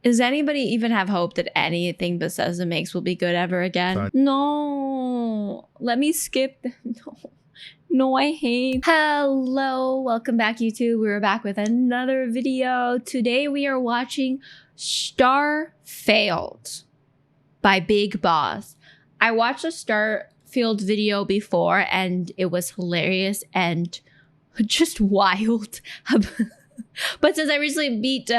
Does anybody even have hope that anything Bethesda makes will be good ever again? Sorry. No. Let me skip. No, I hate. Hello, welcome back, YouTube. We're back with another video. Today we are watching Starfailed by Big Boss. I watched a Starfield video before and it was hilarious and just wild. But since I recently beat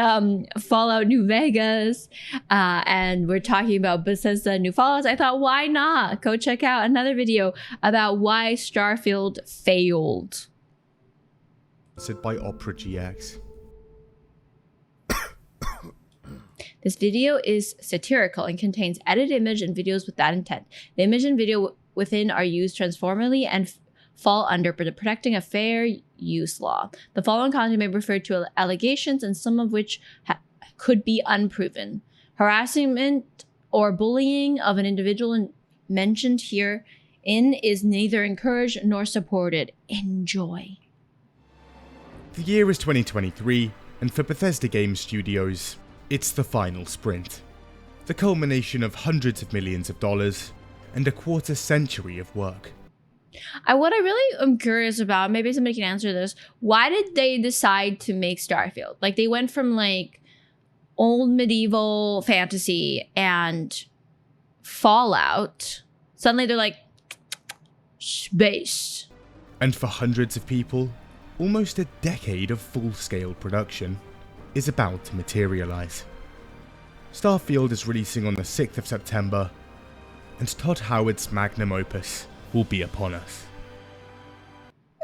Fallout New Vegas and we're talking about Bethesda New Fallout, I thought, why not go check out another video about why Starfield failed. Said by Opera GX. This video is satirical and contains edited image and videos with that intent. The image and video within are used transformatively and fall under the Protecting a Fair Use law. The following content may refer to allegations and some of which could be unproven. Harassment or bullying of an individual mentioned herein is neither encouraged nor supported. Enjoy. The year is 2023, and for Bethesda Game Studios, it's the final sprint. The culmination of hundreds of millions of dollars and a quarter century of work. What I really am curious about, maybe somebody can answer this, why did they decide to make Starfield? Like, they went from like old medieval fantasy and Fallout. Suddenly they're like, space. And for hundreds of people, almost a decade of full-scale production is about to materialize. Starfield is releasing on the 6th of September, and Todd Howard's magnum opus will be upon us.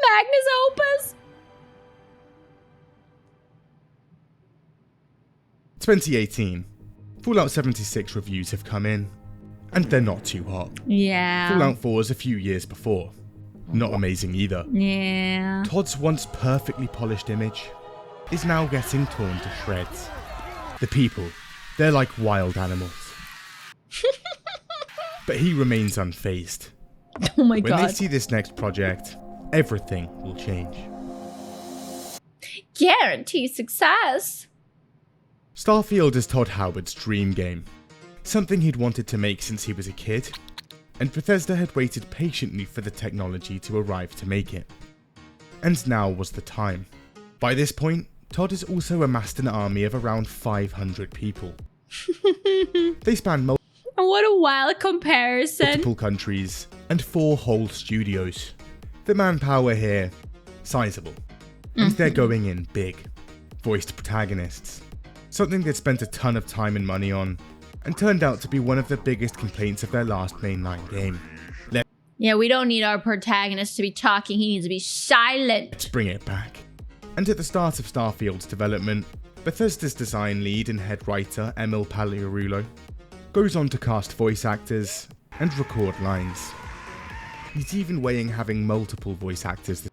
Magnus Opus? 2018. Fallout 76 reviews have come in, and they're not too hot. Yeah. Fallout 4 was a few years before. Not amazing either. Yeah. Todd's once perfectly polished image is now getting torn to shreds. The people, they're like wild animals. But he remains unfazed. Oh my God. When they see this next project, everything will change. Guarantee success. Starfield is Todd Howard's dream game. Something he'd wanted to make since he was a kid, and Bethesda had waited patiently for the technology to arrive to make it. And now was the time. By this point, Todd has also amassed an army of around 500 people. They span What a wild comparison. multiple countries and 4 whole studios. The manpower here, sizable. And they're going in big. Voiced protagonists. Something they'd spent a ton of time and money on, and turned out to be one of the biggest complaints of their last mainline game. Yeah, we don't need our protagonist to be talking, he needs to be silent. Let's bring it back. And at the start of Starfield's development, Bethesda's design lead and head writer Emil Paliarulo goes on to cast voice actors and record lines. He's even weighing having multiple voice actors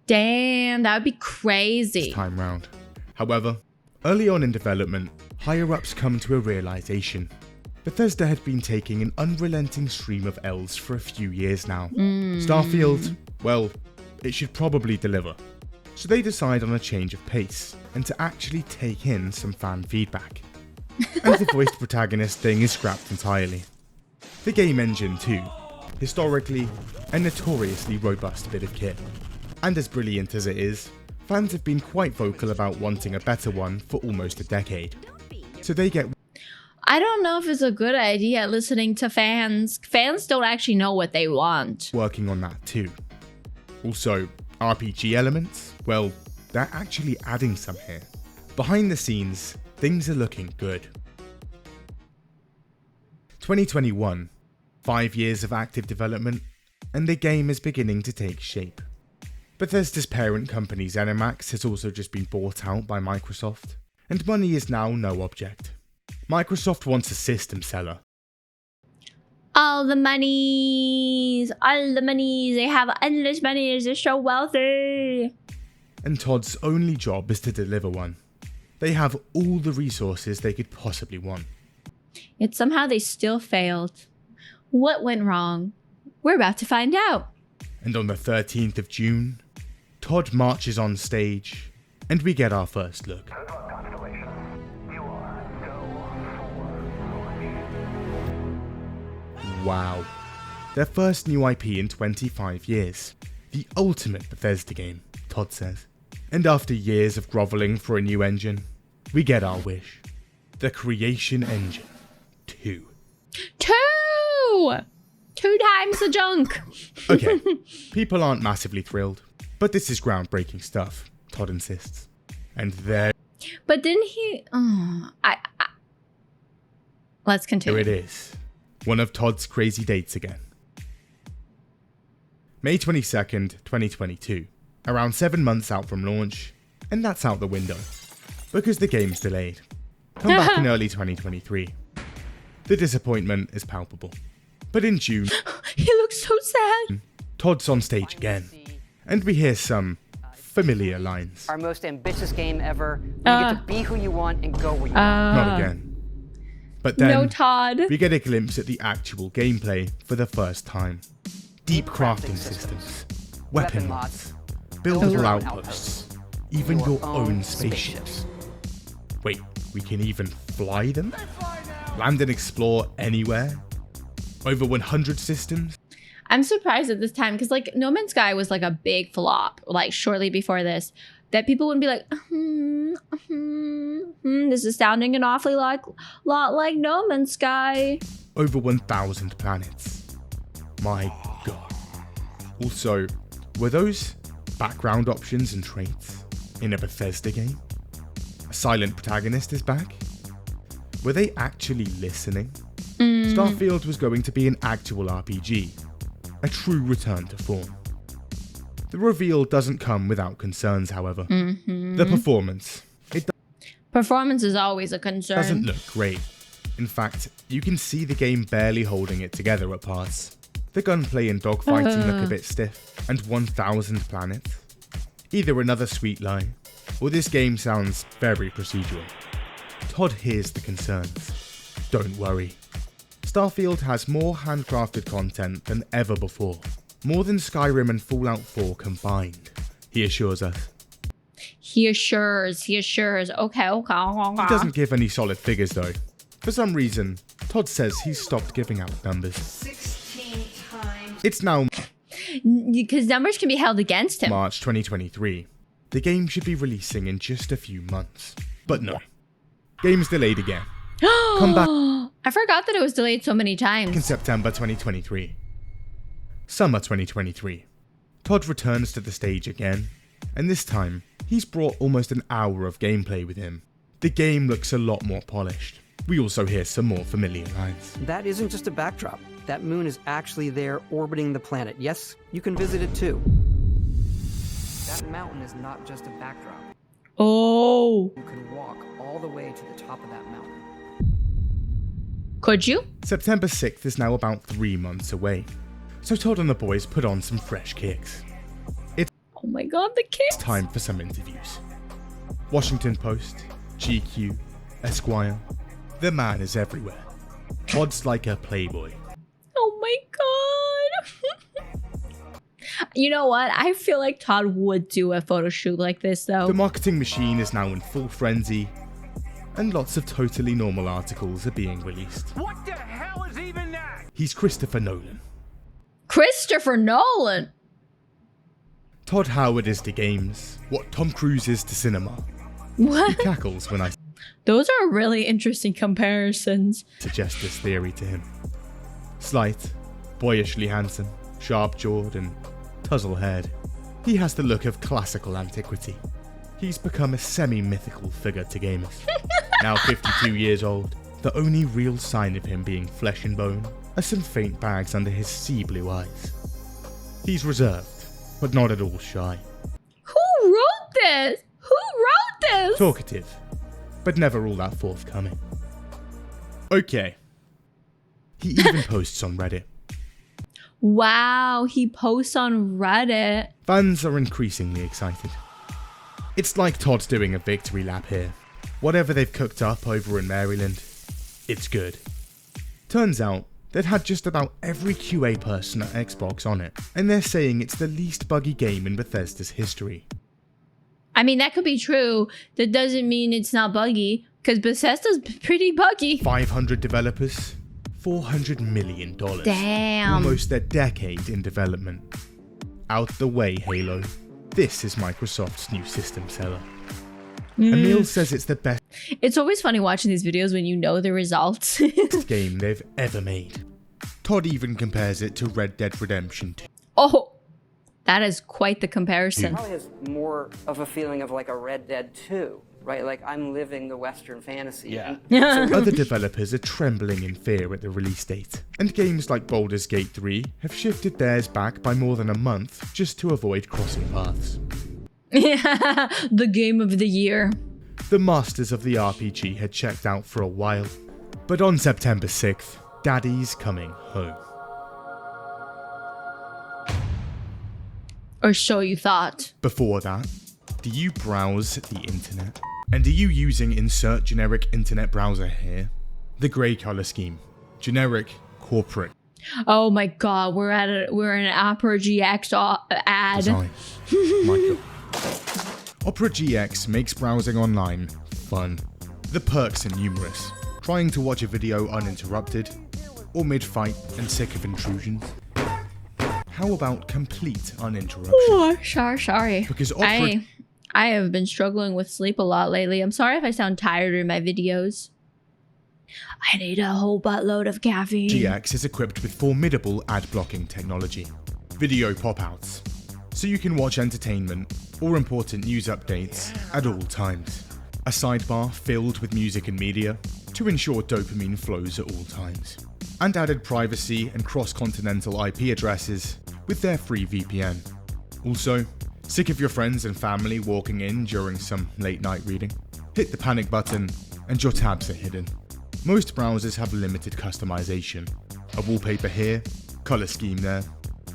Damn, that would be crazy. this time round. However, early on in development, higher-ups come to a realization. Bethesda had been taking an unrelenting stream of L's for a few years now. Starfield, well, it should probably deliver. So they decide on a change of pace, and to actually take in some fan feedback. And the voiced protagonist thing is scrapped entirely. The game engine too, historically a notoriously robust bit of kit. And as brilliant as it is, fans have been quite vocal about wanting a better one for almost a decade. So they get I don't know if it's a good idea listening to fans. Fans don't actually know what they want. working on that too. Also, RPG elements, well, they're actually adding some here. Behind the scenes, things are looking good. 2021, 5 years of active development, and the game is beginning to take shape. Bethesda's parent company ZeniMax has also just been bought out by Microsoft, and money is now no object. Microsoft wants a system seller. All the monies, they have endless money, they're so wealthy. And Todd's only job is to deliver one. They have all the resources they could possibly want. Yet somehow they still failed. What went wrong? We're about to find out. And on the 13th of June, Todd marches on stage, and we get our first look. Wow. Their first new IP in 25 years. The ultimate Bethesda game, Todd says. And after years of groveling for a new engine, we get our wish. The Creation Engine 2. 2 times the junk. Okay, people aren't massively thrilled, but this is groundbreaking stuff, Todd insists. And there But didn't he... Let's continue. it is. One of Todd's crazy dates again. May 22nd, 2022. Around 7 months out from launch, and that's out the window. Because the game's delayed. Come back in early 2023. The disappointment is palpable. But in June, He looks so sad. Todd's on stage again. And we hear some familiar lines. Our most ambitious game ever. You get to be who you want and go where you want. Not again. But then, No, Todd. we get a glimpse at the actual gameplay for the first time. Deep crafting systems, weapon mods, buildable outposts, even your own spaceships. Wait, we can even fly them? Land and explore anywhere? Over 100 systems? I'm surprised at this time because, like, No Man's Sky was like a big flop, like shortly before this, that people wouldn't be like, this is sounding an awfully lot like No Man's Sky. Over 1,000 planets. My god. Also, were those background options and traits in a Bethesda game? A silent protagonist is back? Were they actually listening? Starfield was going to be an actual RPG. A true return to form. The reveal doesn't come without concerns, however. The performance. It Performance is always a concern. doesn't look great. In fact, you can see the game barely holding it together at parts. The gunplay and dogfighting look a bit stiff, and 1,000 planets. Either another sweet lie, or this game sounds very procedural. Todd hears the concerns. Don't worry. Starfield has more handcrafted content than ever before. More than Skyrim and Fallout 4 combined, he assures us. He assures. Okay. He doesn't give any solid figures though. For some reason, Todd says he's stopped giving out numbers. 16 times. It's now Because numbers can be held against him. March 2023. The game should be releasing in just a few months. But no. Game's delayed again. Come back I forgot that it was delayed so many in times. September 2023. Summer 2023. Todd returns to the stage again, and this time, he's brought almost an hour of gameplay with him. The game looks a lot more polished. We also hear some more familiar lines. That isn't just a backdrop. That moon is actually there orbiting the planet. Yes, you can visit it too. That mountain is not just a backdrop. Oh. You can walk all the way to the top of that mountain. Could you? September 6th is now about 3 months away, so Todd and the boys put on some fresh kicks. Oh my god, the kids. It's time for some interviews. Washington Post, GQ, Esquire. The man is everywhere. Todd's like a playboy. Oh my god. You know what? I feel like Todd would do a photo shoot like this though. The marketing machine is now in full frenzy, and lots of totally normal articles are being released. What the hell is even that? He's Christopher Nolan. Christopher Nolan. Todd Howard is to games what Tom Cruise is to cinema. What? He cackles when I Those are really interesting comparisons. suggest this theory to him. Slight, boyishly handsome, sharp-jawed and tousled-haired. He has the look of classical antiquity. He's become a semi-mythical figure to gamers. Now 52 years old, the only real sign of him being flesh and bone are some faint bags under his sea blue eyes. He's reserved, but not at all shy. Who wrote this? Who wrote this? Talkative, but never all that forthcoming. Okay. He even posts on Reddit. Wow, he posts on Reddit. Fans are increasingly excited. It's like Todd's doing a victory lap here. Whatever they've cooked up over in Maryland, it's good. Turns out, they'd had just about every QA person at Xbox on it, and they're saying it's the least buggy game in Bethesda's history. I mean, that could be true. That doesn't mean it's not buggy, because Bethesda's pretty buggy. 500 developers, $400 million. Damn. Almost a decade in development. Out the way, Halo. This is Microsoft's new system seller. Emil says it's the best It's always funny watching these videos when you know the results. game they've ever made. Todd even compares it to Red Dead Redemption 2. Oh, that is quite the comparison. Probably has more of a feeling of like a Red Dead 2, right? Like I'm living the Western fantasy. Yeah. Other developers are trembling in fear at the release date, and games like Baldur's Gate 3 have shifted theirs back by more than a month just to avoid crossing paths. The game of the year. The masters of the RPG had checked out for a while, but on September 6th, Daddy's coming home. Or so you thought. Before that, do you browse the internet? And are you using insert generic internet browser here? The grey colour scheme. Generic, corporate. Oh my god, we're in an Opera GX ad. Design. My god. Opera GX makes browsing online fun. The perks are numerous. Trying to watch a video uninterrupted, or mid-fight and sick of intrusions. How about complete uninterruption? Oh, sorry. Because Opera I have been struggling with sleep a lot lately. I'm sorry if I sound tired in my videos. I need a whole buttload of caffeine. GX is equipped with formidable ad blocking technology. Video pop-outs, so you can watch entertainment or important news updates at all times. A sidebar filled with music and media to ensure dopamine flows at all times. And added privacy and cross-continental IP addresses with their free VPN. Also, sick of your friends and family walking in during some late night reading? Hit the panic button and your tabs are hidden. Most browsers have limited customization. A wallpaper here, color scheme there.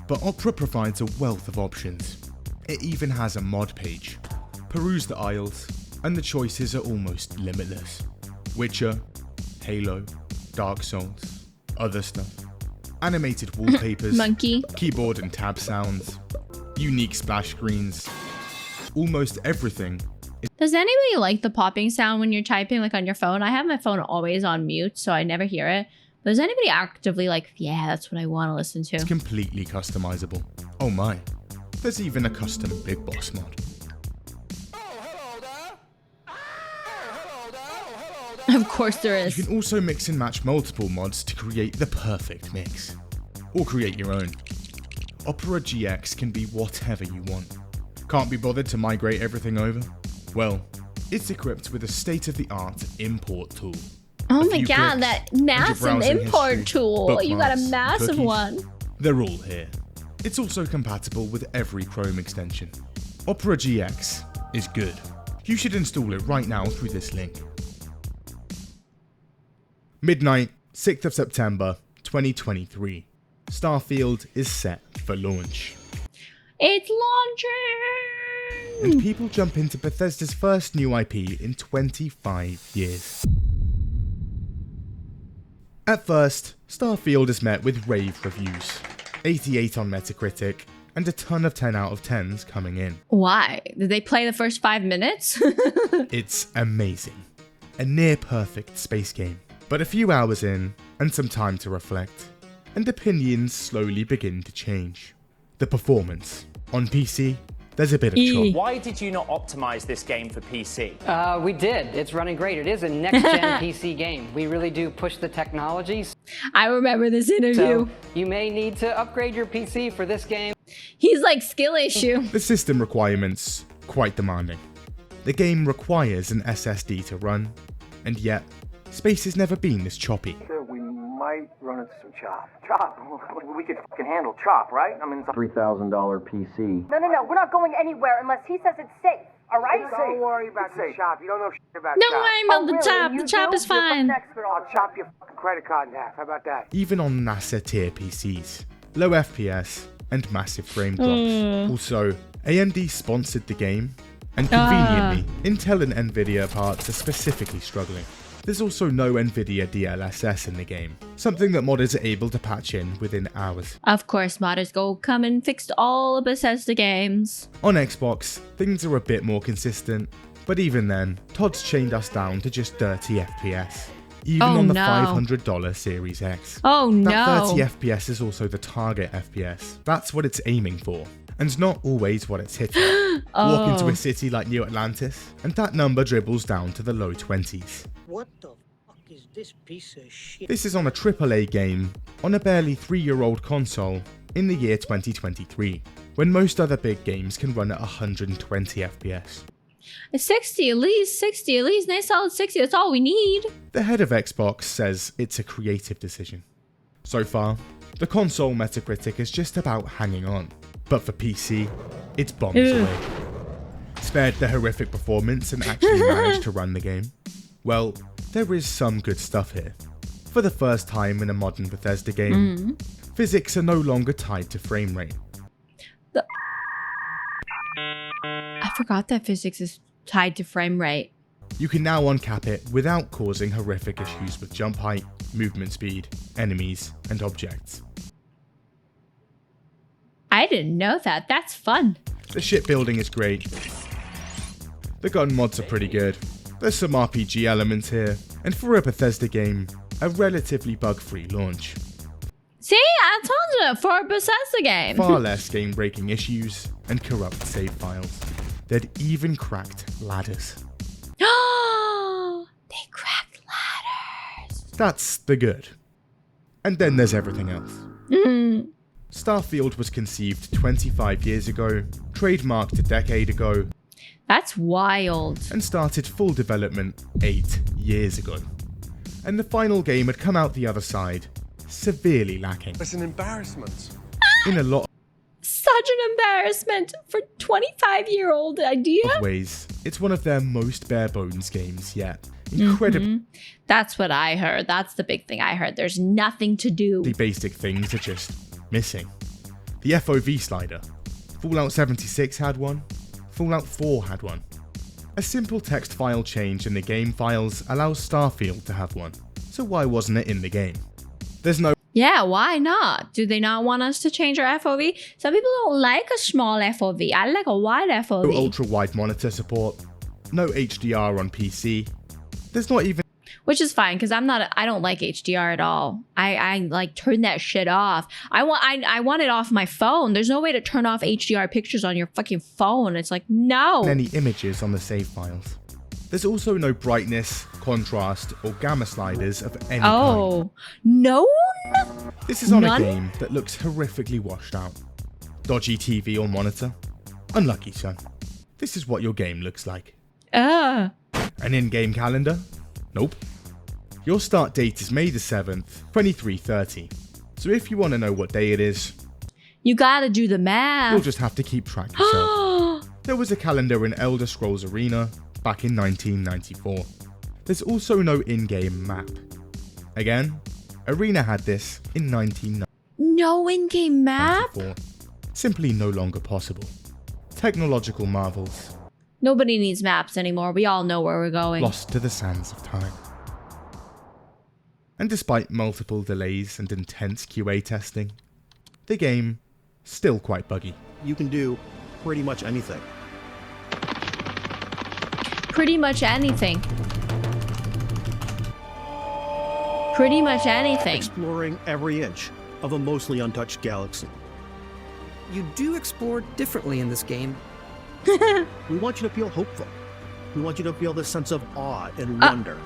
But Opera provides a wealth of options. It even has a mod page. Peruse the aisles, and the choices are almost limitless. Witcher, Halo, Dark Souls, other stuff. Animated wallpapers, Monkey. keyboard and tab sounds, unique splash screens. Almost everything. Does anybody like the popping sound when you're typing, like on your phone? I have my phone always on mute, so I never hear it. But is anybody actively like, yeah, that's what I want to listen to? It's completely customizable. Oh my. There's even a custom Big Boss mod. Of course there You is. can also mix and match multiple mods to create the perfect mix. Or create your own. Opera GX can be whatever you want. Can't be bothered to migrate everything over? Well, it's equipped with a state-of-the-art import tool. Oh A my few god, clicks, that and your massive browsing import history, tool. You got a bookmarks, massive cookies. one. They're all here. It's also compatible with every Chrome extension. Opera GX is good. You should install it right now through this link. Midnight, 6th of September, 2023. Starfield is set for launch. It's launching! And people jump into Bethesda's first new IP in 25 years. At first, Starfield is met with rave reviews. 88 on Metacritic, and a ton of 10 out of 10s coming in. Why? Did they play the first 5 minutes? It's amazing. A near perfect space game. But a few hours in, and some time to reflect, and opinions slowly begin to change. The performance. On PC, there's a bit of chop. Why did you not optimize this game for PC? We did. It's running great. It is a next-gen PC game. We really do push the technologies. I remember this interview. So you may need to upgrade your PC for this game. He's like, skill issue. The system requirements, quite demanding. The game requires an SSD to run, and yet, space has never been this choppy. We might run into some chop. Chop? We could fucking handle chop, right? I mean, it's a $3,000 PC. No, we're not going anywhere unless he says it's safe, all right? Don't worry about the chop. You don't know shit about Don't chop. worry about Oh, the really? chop. You The chop do? is You're a fine. fucking expert on I'll chop your fucking credit card in half. How about that? Even on NASA tier PCs, low FPS, and massive frame drops. Also, AMD sponsored the game, and conveniently, Intel and Nvidia parts are specifically struggling. There's also no Nvidia DLSS in the game, something that modders are able to patch in within hours. Of course, modders go come and fixed all of Bethesda games. On Xbox, things are a bit more consistent, but even then, Todd's chained us down to just 30 FPS. even on the $500 Series X. Oh no. That 30 FPS is also the target FPS. That's what it's aiming for, and not always what it's hitting. Walk into a city like New Atlantis, and that number dribbles down to the low 20s. What the fuck is this piece of shit? This is on a AAA game, on a barely 3-year-old console, in the year 2023, when most other big games can run at 120 FPS. 60 at least, nice solid 60, that's all we need. The head of Xbox says it's a creative decision. So far, the console Metacritic is just about hanging on, but for PC, it's bombs away. Spared the horrific performance and actually managed to run the game? Well, there is some good stuff here. For the first time in a modern Bethesda game, physics are no longer tied to frame rate. I forgot that physics is tied to frame rate. You can now uncap it without causing horrific issues with jump height, movement speed, enemies, and objects. I didn't know that. That's fun. The shipbuilding is great. The gun mods are pretty good. There's some RPG elements here, and for a Bethesda game, a relatively bug-free launch. See, I told you, for a Bethesda game. Far less game-breaking issues and corrupt save files. They'd even cracked ladders. They cracked ladders. That's the good. And then there's everything else. Starfield was conceived 25 years ago, trademarked a decade ago, That's wild. and started full development 8 years ago. And the final game had come out the other side, severely lacking. It's an embarrassment. In a lot Such an embarrassment for 25-year-old idea. of ways, it's one of their most bare bones games yet. Incredibly That's what I heard. That's the big thing I heard. There's nothing to do. basic things are just missing. The FOV slider. Fallout 76 had one. Fallout 4 had one. A simple text file change in the game files allows Starfield to have one. So why wasn't it in the game? There's no Yeah, why not? Do they not want us to change our FOV? Some people don't like a small FOV. I like a wide FOV. ultra-wide monitor support. No HDR on PC. There's not even Which is fine, because I don't like HDR at all. I like turn that shit off. I want it off my phone. There's no way to turn off HDR pictures on your fucking phone. It's like, no. any images on the save files. There's also no brightness, contrast, or gamma sliders of any kind. Oh, no? This is on None? a game that looks horrifically washed out. Dodgy TV or monitor? Unlucky, son. This is what your game looks like. An in-game calendar? Nope. Your start date is May the 7th, 2330. So if you want to know what day it is, You gotta do the you'll math. just have to keep track yourself. There was a calendar in Elder Scrolls Arena back in 1994. There's also no in-game map. Again, Arena had this in 1994. No in-game map? Simply no longer possible. Technological marvels, Nobody needs maps anymore. We all know where we're going. lost to the sands of time. And despite multiple delays and intense QA testing, the game still quite buggy. You can do pretty much anything. Pretty much anything. Pretty much anything. Exploring every inch of a mostly untouched galaxy. You do explore differently in this game. We want you to feel hopeful. We want you to feel this sense of awe and wonder.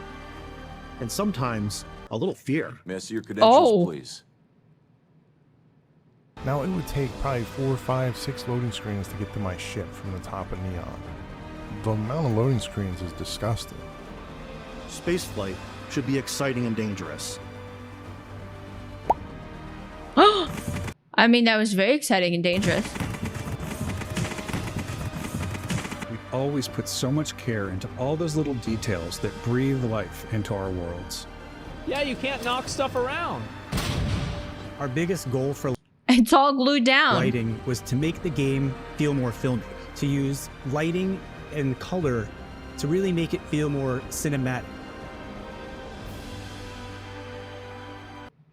And sometimes a little fear. May I see your credentials, Oh. please? Now, it would take probably 4, 5, 6 loading screens to get to my ship from the top of Neon. The amount of loading screens is disgusting. Spaceflight should be exciting and dangerous. I mean, that was very exciting and dangerous. We always put so much care into all those little details that breathe life into our worlds. Yeah, you can't knock stuff around. Our biggest goal for It's all glued down. lighting was to make the game feel more filmy, to use lighting and color to really make it feel more cinematic.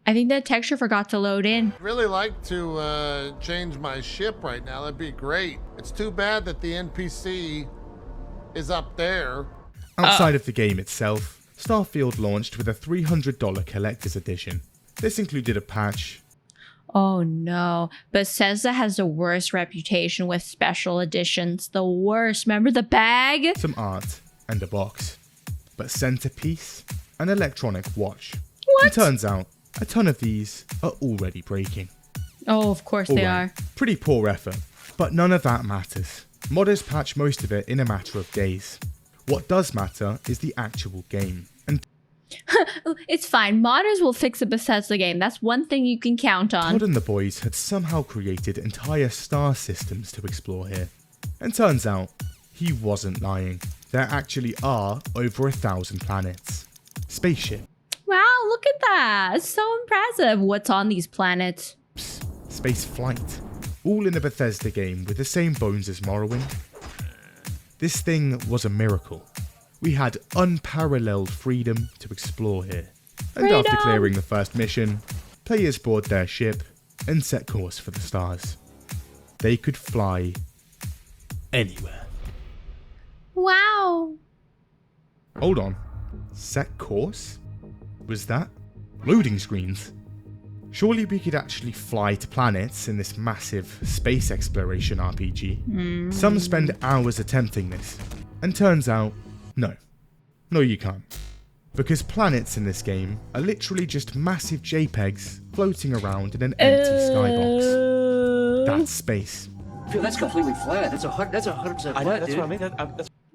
I think that texture forgot to load in. Really like to change my ship right now. That'd be great. It's too bad that the NPC is up there. Outside of the game itself, Starfield launched with a $300 collector's edition. This included a patch. Oh no, Bethesda has the worst reputation with special editions. The worst. Remember the bag? Some art, and a box. But centerpiece? An electronic watch. What? And turns out, a ton of these are already breaking. Oh, of course they are. Pretty poor effort, but none of that matters. Modders patch most of it in a matter of days. What does matter is the actual game. And it's fine. Modders will fix a Bethesda game. That's one thing you can count on. Todd and the boys had somehow created entire star systems to explore here. And turns out, he wasn't lying. There actually are over 1,000 planets. Spaceship. Wow, look at that. It's so impressive. What's on these planets? Space flight. All in a Bethesda game with the same bones as Morrowind. This thing was a miracle. We had unparalleled freedom to explore here. And after clearing the first mission, players board their ship and set course for the stars. They could fly anywhere. Wow. Hold on. Set course? Was that loading screens? Surely we could actually fly to planets in this massive space exploration RPG. Some spend hours attempting this, and turns out, no. No, you can't. Because planets in this game are literally just massive JPEGs floating around in an empty skybox. That's space. Dude, that's completely flat. That's 100% flat, That's what I mean.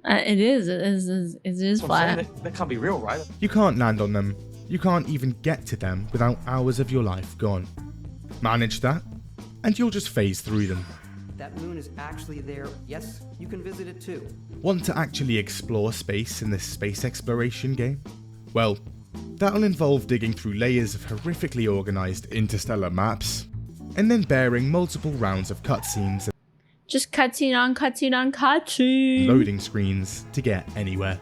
It is flat. That can't be real, right? You can't land on them. You can't even get to them without hours of your life gone. Manage that, and you'll just phase through them. That moon is actually there. Yes, you can visit it too. Want to actually explore space in this space exploration game? Well, that'll involve digging through layers of horrifically organized interstellar maps, and then bearing multiple rounds of cutscenes and Just cutscene on cutscene on cutscene. loading screens to get anywhere.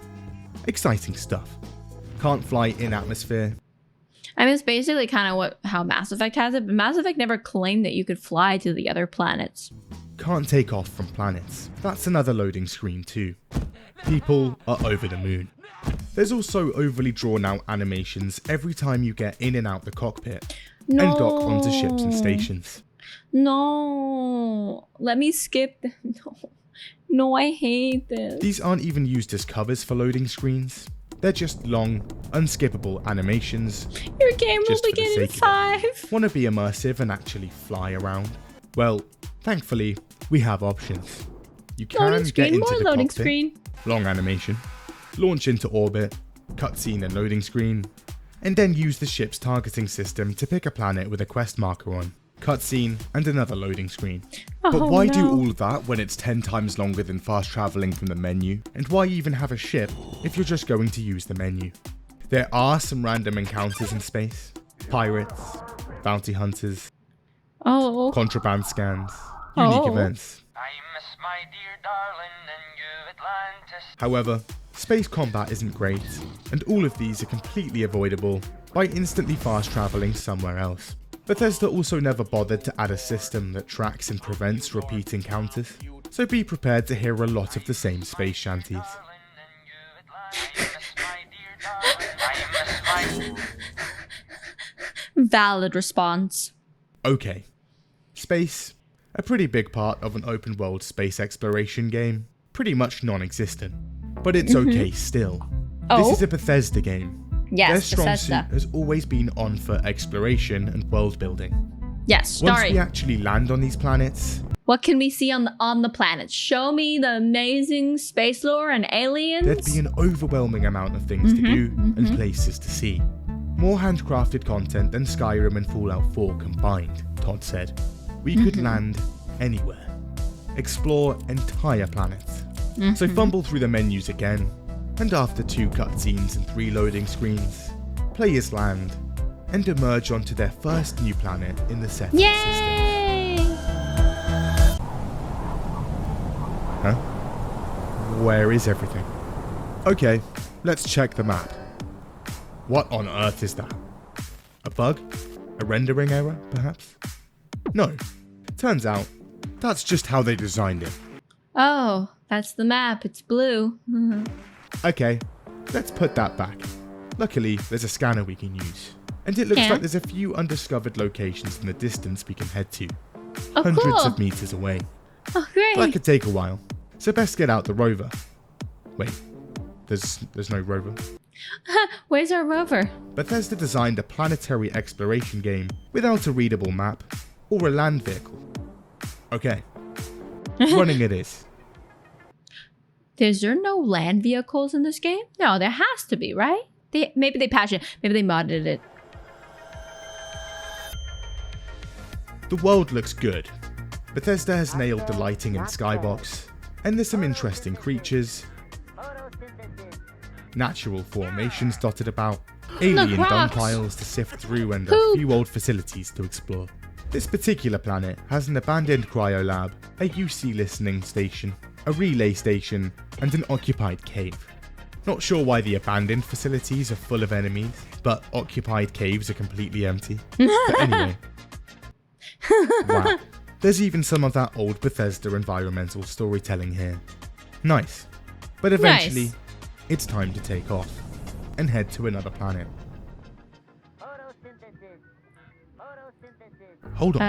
Exciting stuff. Can't fly in atmosphere. I mean, it's basically kind of how Mass Effect has it, but Mass Effect never claimed that you could fly to the other planets. Can't take off from planets. That's another loading screen too. People are over the moon. There's also overly drawn out animations every time you get in and out the cockpit and dock onto ships and stations. No, let me skip. No, I hate this. These aren't even used as covers for loading screens. They're just long, unskippable animations. Your game will begin in 5. Want to be immersive and actually fly around? Well, thankfully, we have options. You can get into the cockpit, long animation, launch into orbit, cutscene and loading screen, and then use the ship's targeting system to pick a planet with a quest marker on, cutscene, and another loading screen. But why do all of that when it's 10 times longer than fast traveling from the menu? And why even have a ship if you're just going to use the menu? There are some random encounters in space. Pirates, bounty hunters, contraband scans, unique events. However, space combat isn't great, and all of these are completely avoidable by instantly fast traveling somewhere else. Bethesda also never bothered to add a system that tracks and prevents repeat encounters, so be prepared to hear a lot of the same space shanties. Valid response. Okay. Space, a pretty big part of an open world space exploration game, pretty much non-existent. But it's okay still. This is a Bethesda game. Yes, their strong Bethesda suit has always been on for exploration and world building. Yes, Once we actually land on these planets, what can we see on the planets? Show me the amazing space lore and aliens. there'd be an overwhelming amount of things to do and places to see. More handcrafted content than Skyrim and Fallout 4 combined, Todd said. We could land anywhere. Explore entire planets. So fumble through the menus again, and after 2 cutscenes and 3 loading screens, players land and emerge onto their first new planet in the setting system. Huh? Where is everything? Okay, let's check the map. What on earth is that? A bug? A rendering error, perhaps? No. Turns out, that's just how they designed it. Oh, that's the map. It's blue. Okay, let's put that back. Luckily, there's a scanner we can use. And it looks Yeah. like there's a few undiscovered locations in the distance we can head to. Oh, Hundreds cool. of meters away. Oh, great. That could take a while. So best get out the rover. Wait, there's no rover. Where's our rover? Bethesda designed a planetary exploration game without a readable map or a land vehicle. Okay, running it is. Is there no land vehicles in this game? No, there has to be, right? Maybe they patched it. Maybe they modded it. The world looks good. Bethesda has nailed the lighting and skybox, and there's some interesting creatures, natural formations dotted about, alien dung rocks. piles to sift through, and Poop. a few old facilities to explore. This particular planet has an abandoned cryo lab, a UC listening station, a relay station, and an occupied cave. Not sure why the abandoned facilities are full of enemies, but occupied caves are completely empty. But anyway. Wow. There's even some of that old Bethesda environmental storytelling here. Nice. But eventually, Nice. it's time to take off and head to another planet. Hold on.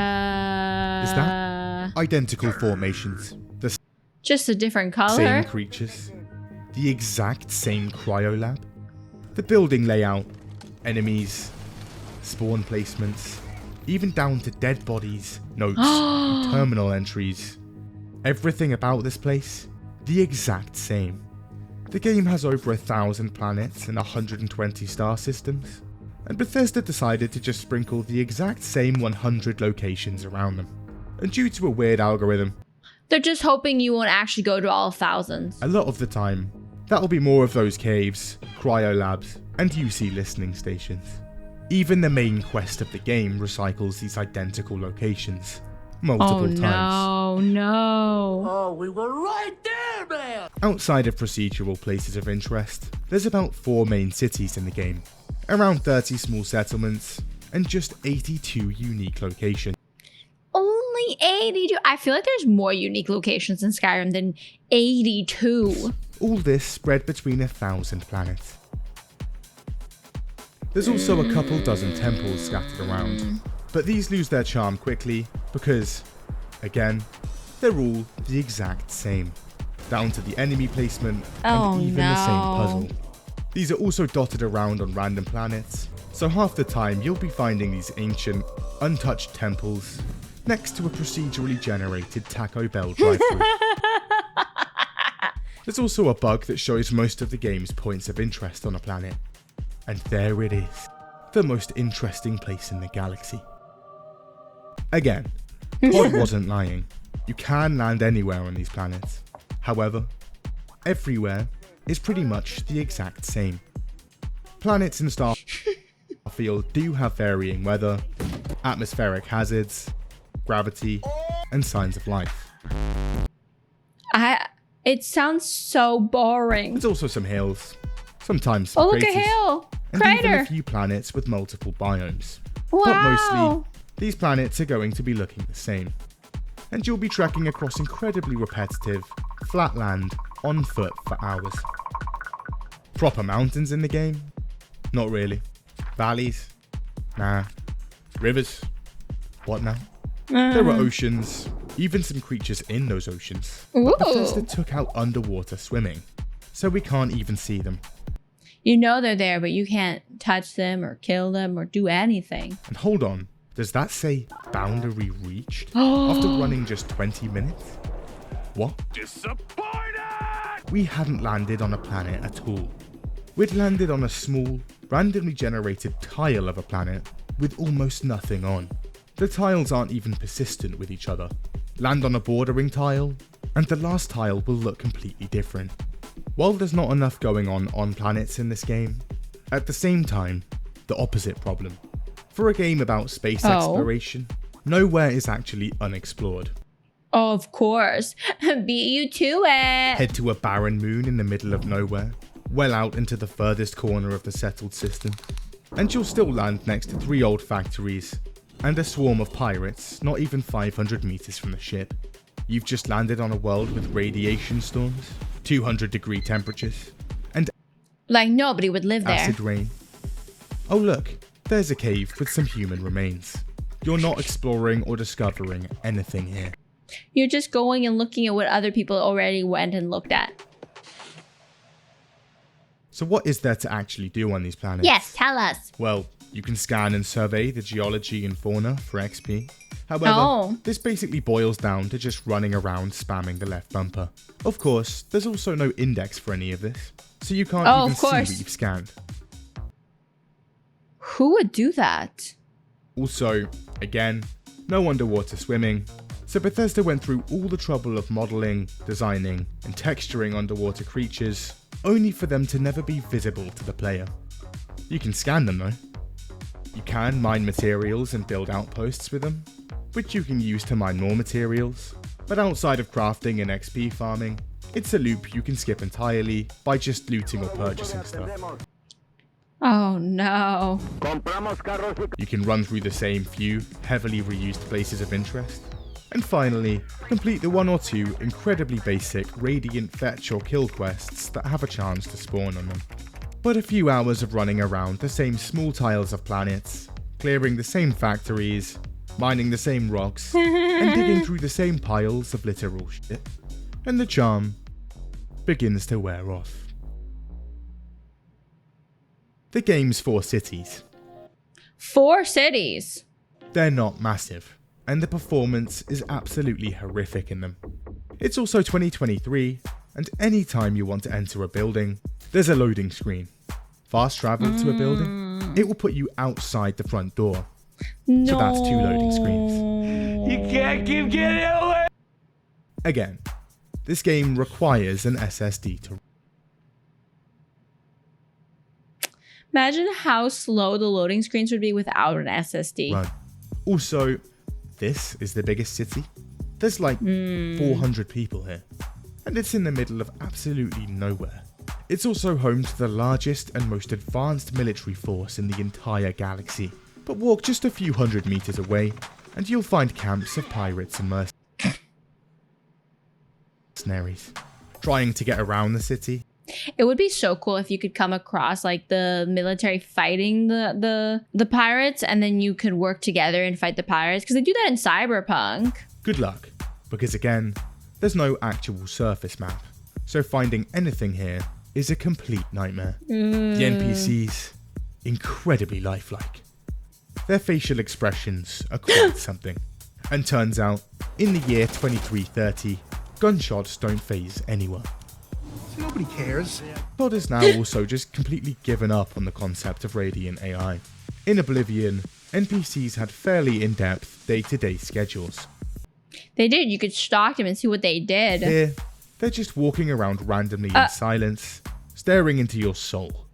Is that identical formations? The Just a different color? same creatures? The exact same cryo lab? The building layout, enemies, spawn placements, even down to dead bodies, notes, and terminal entries. Everything about this place, the exact same. The game has over 1,000 planets and 120 star systems, and Bethesda decided to just sprinkle the exact same 100 locations around them. And due to a weird algorithm, They're just hoping you won't actually go to all thousands. a lot of the time, that'll be more of those caves, cryo labs, and UC listening stations. Even the main quest of the game recycles these identical locations multiple times. No. Oh, we were right there, man! Outside of procedural places of interest, there's about 4 main cities in the game, around 30 small settlements, and just 82 unique locations. Only 82? I feel like there's more unique locations in Skyrim than 82. All this spread between 1,000 planets. There's also a couple dozen temples scattered around, but these lose their charm quickly because, again, they're all the exact same, down to the enemy placement and even the same puzzle. These are also dotted around on random planets, so half the time you'll be finding these ancient, untouched temples next to a procedurally generated Taco Bell drive-thru. There's also a bug that shows most of the game's points of interest on a planet. And there it is, the most interesting place in the galaxy. Again, Pod wasn't lying. You can land anywhere on these planets. However, everywhere is pretty much the exact same. Planets in Starfield do have varying weather, atmospheric hazards, gravity, and signs of life. It sounds so boring. There's also some hills, sometimes some Oh, look, a craters, hill! and even Crater! a few planets with multiple biomes. Wow! But mostly, these planets are going to be looking the same. And you'll be trekking across incredibly repetitive, flat land on foot for hours. Proper mountains in the game? Not really. Valleys? Nah. Rivers? What now? There are oceans, even some creatures in those oceans. Ooh. But Bethesda took out underwater swimming, so we can't even see them. You know they're there, but you can't touch them or kill them or do anything. And hold on, does that say boundary reached after running just 20 minutes? What? Disappointed! We hadn't landed on a planet at all. We'd landed on a small, randomly generated tile of a planet with almost nothing on. The tiles aren't even persistent with each other. Land on a bordering tile, and the last tile will look completely different. While there's not enough going on planets in this game, at the same time, the opposite problem. For a game about space exploration, nowhere is actually unexplored. Of course. Beat you to it. Head to a barren moon in the middle of nowhere, well out into the furthest corner of the settled system, and you'll still land next to 3 old factories and a swarm of pirates not even 500 meters from the ship. You've just landed on a world with radiation storms, 200-degree temperatures, and like nobody would live there. acid rain, Oh look, there's a cave with some human remains. You're not exploring or discovering anything here. You're just going and looking at what other people already went and looked at. So what is there to actually do on these planets? Yes, tell us. Well, you can scan and survey the geology and fauna for XP. However, this basically boils down to just running around spamming the left bumper. Of course, there's also no index for any of this, so you can't even see what you've scanned. Who would do that? Also, again, no underwater swimming, so Bethesda went through all the trouble of modeling, designing, and texturing underwater creatures, only for them to never be visible to the player. You can scan them though. You can mine materials and build outposts with them, which you can use to mine more materials, but outside of crafting and XP farming, it's a loop you can skip entirely by just looting or purchasing stuff. Oh no. You can run through the same few heavily reused places of interest, and finally, complete the 1 or 2 incredibly basic Radiant fetch or kill quests that have a chance to spawn on them. But a few hours of running around the same small tiles of planets, clearing the same factories, mining the same rocks, and digging through the same piles of literal shit, and the charm begins to wear off. The game's 4 cities. 4 cities? They're not massive, and the performance is absolutely horrific in them. It's also 2023, and anytime you want to enter a building, there's a loading screen. Fast travel to a building, it will put you outside the front door. No. So that's 2 loading screens. You can't keep getting away! Again, this game requires an SSD to Imagine how slow the loading screens would be without an SSD. run. Also, this is the biggest city. There's like 400 people here, and it's in the middle of absolutely nowhere. It's also home to the largest and most advanced military force in the entire galaxy. But walk just a few hundred meters away, and you'll find camps of pirates and mercenaries. Trying to get around the city. It would be so cool if you could come across like the military fighting the pirates, and then you could work together and fight the pirates, because they do that in Cyberpunk. Good luck, because again, there's no actual surface map, so finding anything here is a complete nightmare. The NPCs, incredibly lifelike. Their facial expressions are quite something. And turns out, in the year 2330, gunshots don't faze anyone. Nobody cares. Todd is now also just completely given up on the concept of Radiant AI. In Oblivion, NPCs had fairly in-depth day-to-day schedules. They did. You could stalk them and see what they did. Here, they're just walking around randomly in silence, staring into your soul.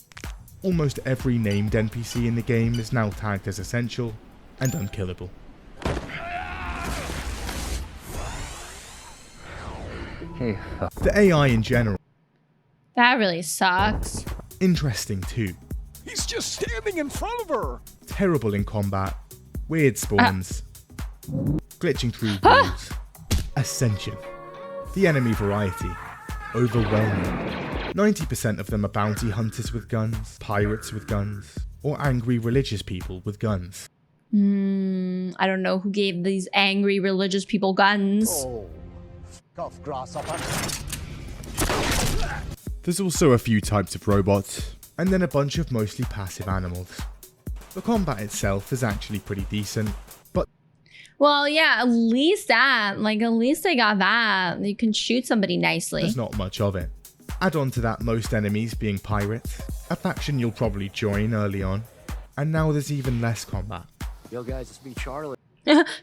Almost every named NPC in the game is now tagged as essential and unkillable. The AI in general. That really sucks. Interesting too. He's just standing in front of her! Terrible in combat. Weird spawns. Glitching through walls. Ascension. The enemy variety. Overwhelming. 90% of them are bounty hunters with guns, pirates with guns, or angry religious people with guns. I don't know who gave these angry religious people guns. Oh, f off, grasshopper. There's also a few types of robots, and then a bunch of mostly passive animals. The combat itself is actually pretty decent, but well, yeah, at least that. Like, at least they got that. You can shoot somebody nicely. There's not much of it. Add on to that most enemies being pirates, a faction you'll probably join early on, and now there's even less combat. Yo guys, it's me, Charlie.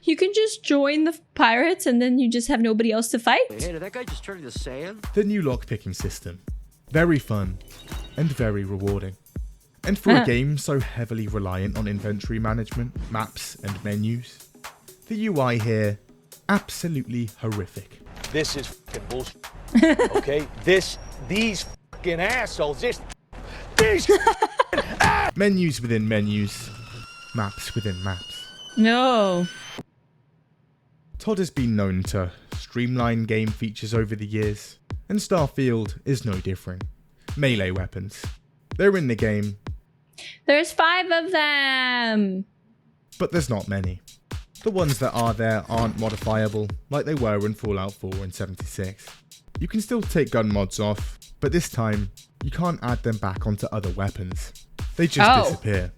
You can just join the pirates and then you just have nobody else to fight? Hey, did that guy just turn into sand? The new lockpicking system. Very fun, and very rewarding. And for a game so heavily reliant on inventory management, maps, and menus, the UI here, absolutely horrific. This is f***ing bullshit. Okay? These f***ing assholes, these menus within menus, maps within maps. No. Todd has been known to streamline game features over the years, and Starfield is no different. Melee weapons. They're in the game. There's 5 of them. But there's not many. The ones that are there aren't modifiable like they were in Fallout 4 and 76. You can still take gun mods off, but this time you can't add them back onto other weapons. They just disappear.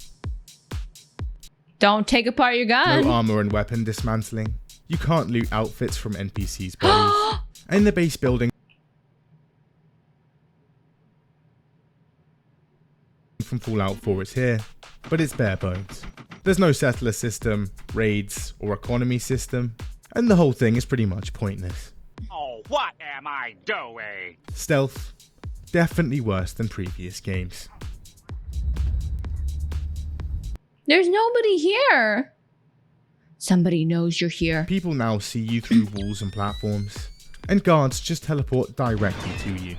Don't take apart your gun. No armor and weapon dismantling. You can't loot outfits from NPCs' bodies. And the base building from Fallout 4 is here, but it's bare bones. There's no settler system, raids, or economy system, and the whole thing is pretty much pointless. Oh, what am I doing? Stealth, definitely worse than previous games. There's nobody here. Somebody knows you're here. People now see you through walls and platforms, and guards just teleport directly to you.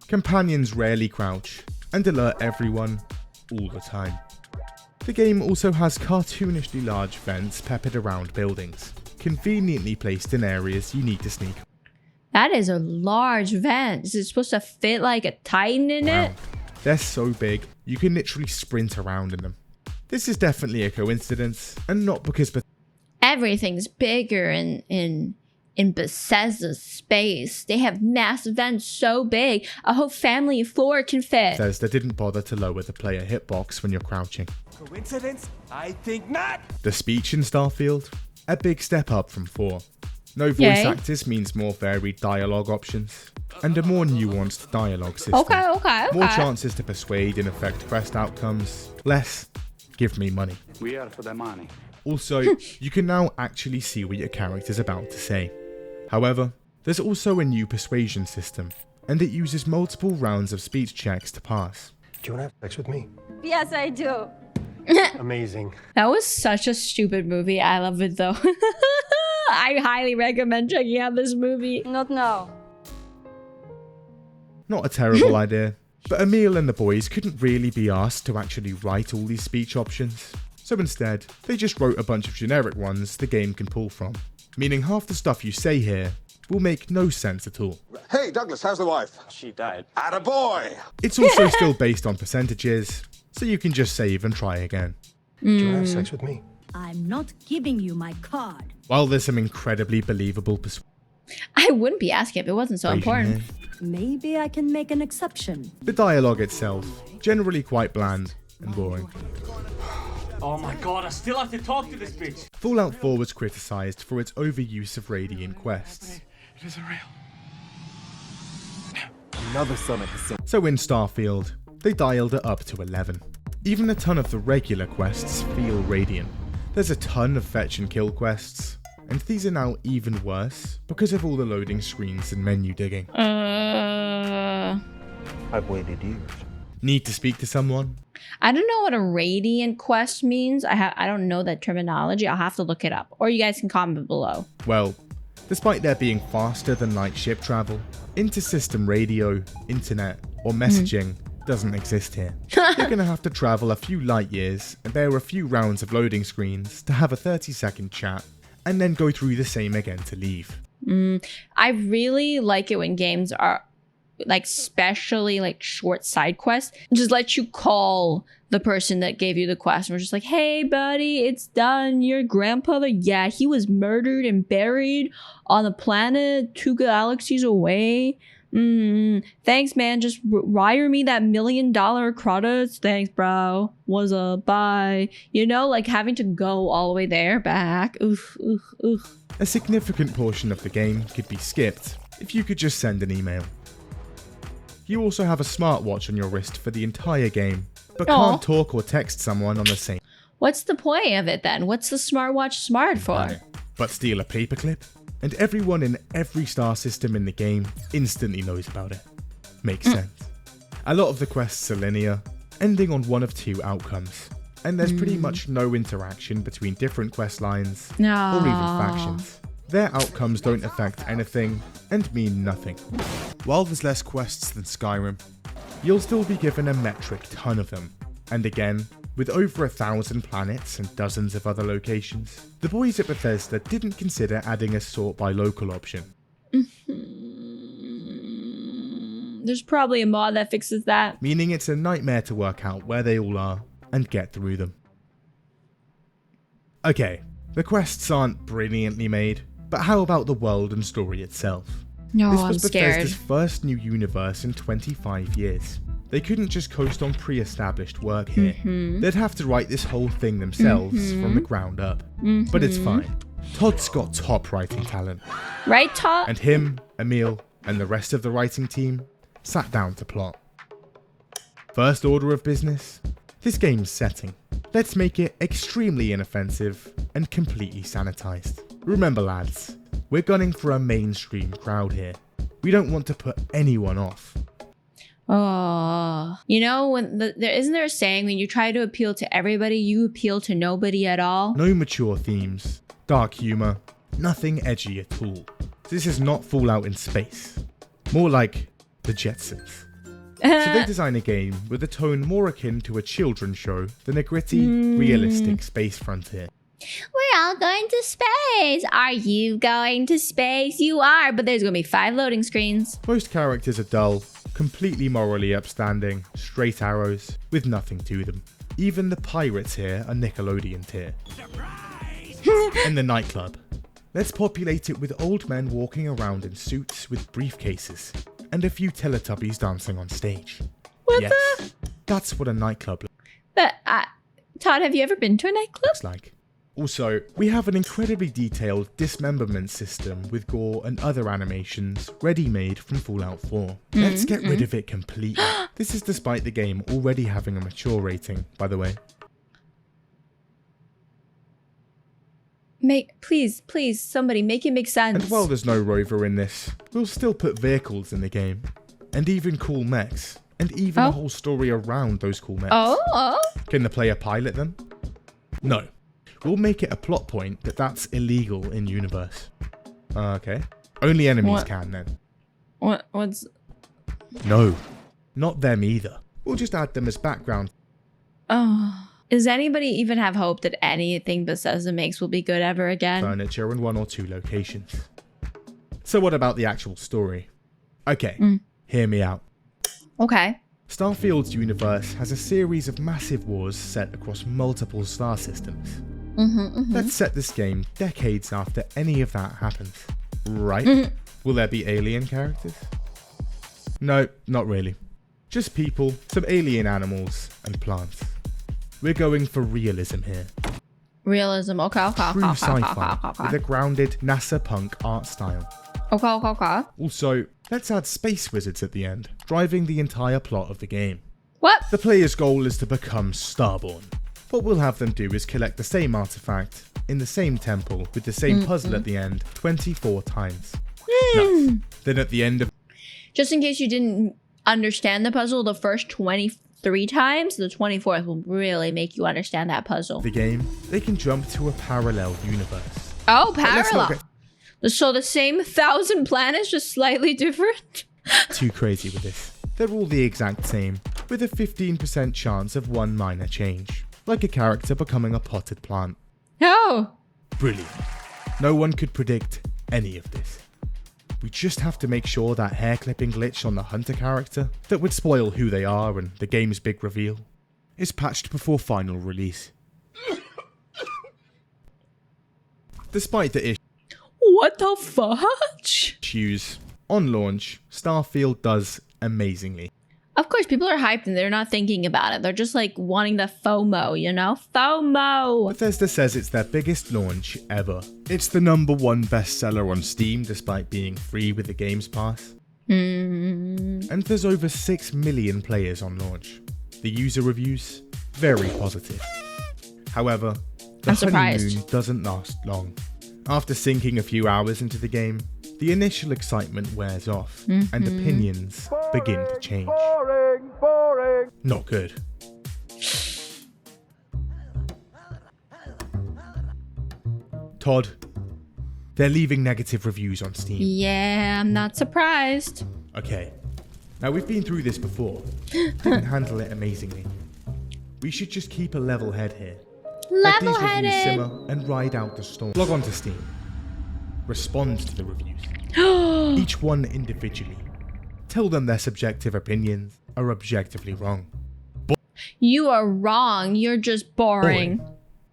Companions rarely crouch, and alert everyone all the time. The game also has cartoonishly large vents peppered around buildings, conveniently placed in areas you need to sneak. That is a large vent. Is it supposed to fit like a Titan in it? They're so big, you can literally sprint around in them. This is definitely a coincidence, and not because everything's bigger in Bethesda's space. They have massive vents so big, a whole family of 4 can fit. Bethesda didn't bother to lower the player hitbox when you're crouching. Coincidence? I think not. The speech in Starfield? A big step up from 4. No voice actors means more varied dialogue options, and a more nuanced dialogue system. Okay. More chances to persuade and affect quest outcomes. Less, give me money. We are for the money. Also, you can now actually see what your character's about to say. However, there's also a new persuasion system, and it uses multiple rounds of speech checks to pass. Do you want to have sex with me? Yes, I do. Amazing. That was such a stupid movie. I love it though. I highly recommend checking out this movie. Not now. Not a terrible idea, but Emil and the boys couldn't really be asked to actually write all these speech options. So instead, they just wrote a bunch of generic ones the game can pull from, meaning half the stuff you say here will make no sense at all. Hey, Douglas, how's the wife? She died. Attaboy! It's also still based on percentages, so you can just save and try again. Do you want to have sex with me? I'm not giving you my card. While there's some incredibly believable I wouldn't be asking if it wasn't so important. Maybe I can make an exception. The dialogue itself, generally quite bland and boring. Oh my god, I still have to talk to this bitch. Fallout 4 was criticised for its overuse of Radiant quests. It isn't real. Another summit has seen. So in Starfield, they dialed it up to 11. Even a ton of the regular quests feel Radiant. There's a ton of fetch and kill quests, and these are now even worse because of all the loading screens and menu digging. I've waited years. Need to speak to someone? I don't know what a radiant quest means. I don't know that terminology. I'll have to look it up. Or you guys can comment below. Well, despite there being faster than light ship travel, inter-system radio, internet, or messaging doesn't exist here. You're gonna have to travel a few light years, and there are a few rounds of loading screens to have a 30-second chat, and then go through the same again to leave. I really like it when games are like, especially like short side quests, just let you call the person that gave you the quest and we're just like, hey buddy, it's done. Your grandfather, yeah, he was murdered and buried on a planet 2 galaxies away. Thanks man, just wire me that $1 million credits. Thanks bro, what's up, bye. You know, like having to go all the way there, back. Oof. A significant portion of the game could be skipped if you could just send an email. You also have a smartwatch on your wrist for the entire game, but can't talk or text someone on the same. What's the point of it then? What's the smartwatch smart for? But steal a paperclip, and everyone in every star system in the game instantly knows about it. Makes sense. A lot of the quests are linear, ending on one of 2 outcomes, and there's pretty much no interaction between different quest lines or even factions. Their outcomes don't affect anything and mean nothing. While there's less quests than Skyrim, you'll still be given a metric ton of them. And again, with over 1,000 planets and dozens of other locations, the boys at Bethesda didn't consider adding a sort by local option. There's probably a mod that fixes that. Meaning it's a nightmare to work out where they all are and get through them. Okay, the quests aren't brilliantly made, but how about the world and story itself? No, this was I'm scared. Bethesda's first new universe in 25 years. They couldn't just coast on pre-established work here. They'd have to write this whole thing themselves from the ground up. But it's fine. Todd's got top writing talent. Right, Todd? And him, Emil, and the rest of the writing team sat down to plot. First order of business, this game's setting. Let's make it extremely inoffensive and completely sanitized. Remember lads, we're gunning for a mainstream crowd here. We don't want to put anyone off. Oh, you know, when isn't there a saying, when you try to appeal to everybody, you appeal to nobody at all? No mature themes, dark humor, nothing edgy at all. This is not Fallout in space. More like the Jetsons. So they design a game with a tone more akin to a children's show than a gritty, realistic space frontier. We're all going to space. Are you going to space? You are, but there's going to be 5 loading screens. Most characters are dull, completely morally upstanding, straight arrows, with nothing to them. Even the pirates here are Nickelodeon tier. And the nightclub. Let's populate it with old men walking around in suits with briefcases, and a few Teletubbies dancing on stage. What yes, that's what a nightclub Todd, have you ever been to a nightclub? looks like. Also, we have an incredibly detailed dismemberment system with gore and other animations ready-made from Fallout 4. Let's get rid of it completely. This is despite the game already having a mature rating, by the way. Please, somebody make it make sense. And while there's no rover in this, we'll still put vehicles in the game. And even cool mechs. And even a whole story around those cool mechs. Oh. Can the player pilot them? No. We'll make it a plot point that that's illegal in universe. Okay. Only enemies can then. What's... No. Not them either. We'll just add them as background. Oh. Does anybody even have hope that anything Bethesda makes will be good ever again? Furniture in 1 or 2 locations. So what about the actual story? Okay, hear me out. Okay. Starfield's universe has a series of massive wars set across multiple star systems. Let's set this game decades after any of that happens. Right? Will there be alien characters? No, not really. Just people, some alien animals, and plants. We're going for realism here. Realism, okay. True sci-fi with a grounded NASA punk art style. Okay. Also, let's add space wizards at the end, driving the entire plot of the game. What? The player's goal is to become Starborn. What we'll have them do is collect the same artifact in the same temple with the same puzzle at the end 24 times. Nice. Then at the end of... Just in case you didn't understand the puzzle the first 23 times, the 24th will really make you understand that puzzle. The game, they can jump to a parallel universe. Oh, parallel. So the same 1,000 planets, just slightly different? Too crazy with this. They're all the exact same, with a 15% chance of one minor change. Like a character becoming a potted plant. Oh. Brilliant. No one could predict any of this. We just have to make sure that hair clipping glitch on the hunter character that would spoil who they are and the game's big reveal is patched before final release. Despite the What the fudge? issues, on launch, Starfield does amazingly. Of course, people are hyped and they're not thinking about it. They're just like wanting the FOMO, you know? FOMO! Bethesda says it's their biggest launch ever. It's the #1 bestseller on Steam despite being free with the Games Pass. And there's over 6 million players on launch. The user reviews, very positive. However, the honeymoon doesn't last long. After sinking a few hours into the game, the initial excitement wears off, and opinions begin to change. Boring. Not good. Todd, they're leaving negative reviews on Steam. Yeah, I'm not surprised. Okay. Now we've been through this before. Didn't handle it amazingly. We should just keep a level head here. Let these reviews simmer and ride out the storm. Log on to Steam. Respond to the reviews. Each one individually. tell them their subjective opinions are objectively wrong. You are wrong. You're just boring.